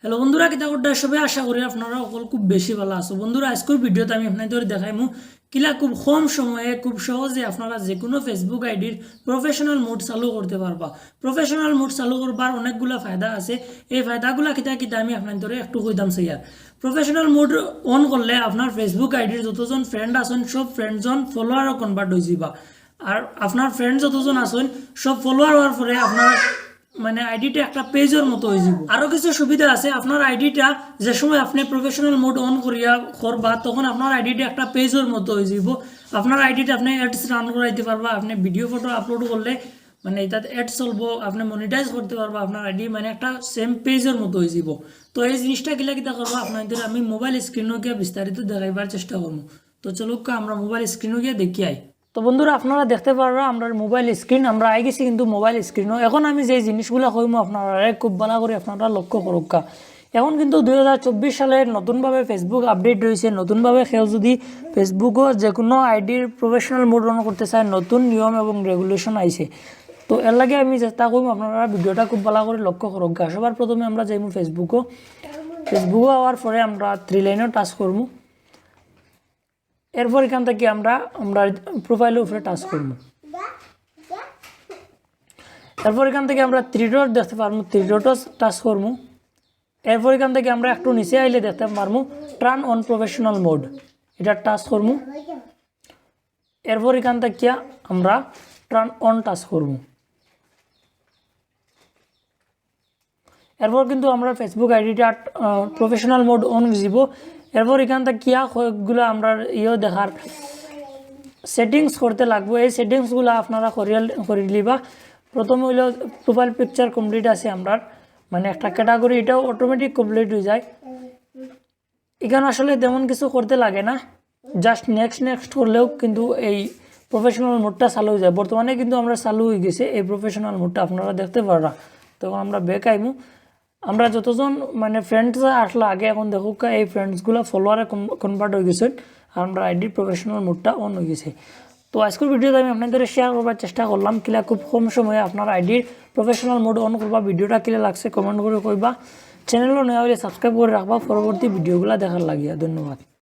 Hello বন্ধুরা, কিতা করতে সবাই আশা করি আপনারা সকল খুব বেশি ভালো আছো। বন্ধুরা, আজকের ভিডিওতে আমি আপনাদের দেখাইমু কিলা খুব কম সময়ে খুব সহজে আপনারা যে কোনো ফেসবুক আইডির প্রফেশনাল মোড চালু করতে পারবা। প্রফেশনাল মোড চালু করবার অনেকগুলো ফায়দা আছে। এই ফায়দাগুলো কিতা কিতা আমি আপনাদের একটু কইতাম চাইয়ার। প্রফেশনাল মোড অন করলে আপনার ফেসবুক আইডির যতজন ফ্রেন্ড আছেন সব ফ্রেন্ডজন ফলোয়ারও কনভার্ট হয়ে যাবা। আর আপনার ফ্রেন্ড যতজন আছেন সব ফলোয়ার হওয়ার পরে আপনার মানে আইডিটা একটা পেজের মতো হয়ে যাব। আরো কিছু সুবিধা আছে, আপনার আইডিটা যে সময় আপনি প্রফেশনাল মোড অন করিয়া করবা তখন আপনার আইডিটা একটা পেজের মতো হয়ে যাব। আপনার আইডিটা আপনি অ্যাডস রান করাইতে পারবা, আপনি ভিডিও ফটো আপলোড করলে মানে এটাতে অ্যাড চলবো, আপনি মনিটাইজ করতে পারবা আপনার আইডি, মানে একটা সেম পেজের মতো হয়ে যাব। তো এই জিনিসটা কিলা কিতা করবো আপনাদের আমি মোবাইল স্ক্রিনও গিয়ে বিস্তারিত দেখাইবার চেষ্টা করবো। তো চলুক আমরা মোবাইল স্ক্রিনও গিয়ে দেখি আই। তো বন্ধুরা, আপনারা দেখতে পারবা আমরা মোবাইল স্ক্রিন আমরা আই গেছি কিন্তু মোবাইল স্ক্রিনও। এখন আমি যে জিনিসগুলো কইমু আপনারা খুব ভালো করে আপনারা লক্ষ্য করুকা। এখন কিন্তু 2024 সালে নতুনভাবে ফেসবুক আপডেট হয়েছে। নতুনভাবে কেউ যদি ফেসবুকও যে কোনো আইডির প্রফেশনাল মোড অন করতে চায় নতুন নিয়ম এবং রেগুলেশন আইছে। তো এর লাগে আমি চেষ্টা করবো আপনারা ভিডিওটা খুব ভালো করে লক্ষ্য করুকা। সবার প্রথমে আমরা যাইমু ফেসবুকও হওয়ার পরে আমরা 3 লাইনও টাচ করবো। এরপর এখান থেকে আমরা প্রোফাইলের উপরে টাচ করব। এরপর এখান থেকে আমরা 3 ডট দেখতে পারবো, 3 ডটও টাচ করবো। এরপর এখান থেকে আমরা একটু নিচে আইলে দেখতে পারবো টার্ন অন প্রফেশনাল মোড, এটা টাচ করবো। এরপর এখান থেকে আমরা টার্ন অন টাচ করব। এরপর কিন্তু আমরা ফেসবুক আইডিটা প্রফেশনাল মোড অন যাব। এরপর এখান থেকে কয়েকগুলো আমরা দেখার সেটিংস করতে লাগবো। এই সেটিংসগুলো আপনারা করে লিবা। প্রথমে হইল প্রোফাইল পিকচার কমপ্লিট আছে আমরা, মানে একটা ক্যাটাগরি এটাও অটোমেটিক কমপ্লিট হয়ে যায়। এখানে আসলে তেমন কিছু করতে লাগে না, জাস্ট নেক্সট করলেও কিন্তু এই প্রফেশনাল মোডটা চালু হয়ে যায়। বর্তমানে কিন্তু আমরা চালু হয়ে গেছে এই প্রফেশনাল মোডটা, আপনারা দেখতে পারবা। তখন আমরা ব্যাক আইমু। আমরা যতজন মানে ফ্রেন্ডস আসলে আগে এখন দেখুক এই ফ্রেন্ডসগুলো ফলোয়ারে কনভার্ট হয়ে গেছে আর আমরা আইডির প্রফেশনাল মোডটা অন হয়ে গেছে। তো আজকের ভিডিওতে আমি আপনাদের শেয়ার করবার চেষ্টা করলাম কিলা খুব কম সময়ে আপনার আইডির প্রফেশনাল মোড অন করবা। ভিডিওটা কিলা লাগছে কমেন্ট করে কইবা। চ্যানেলও নয়া হলে সাবস্ক্রাইব করে রাখবা পরবর্তী ভিডিওগুলো দেখার লাগিয়া। ধন্যবাদ।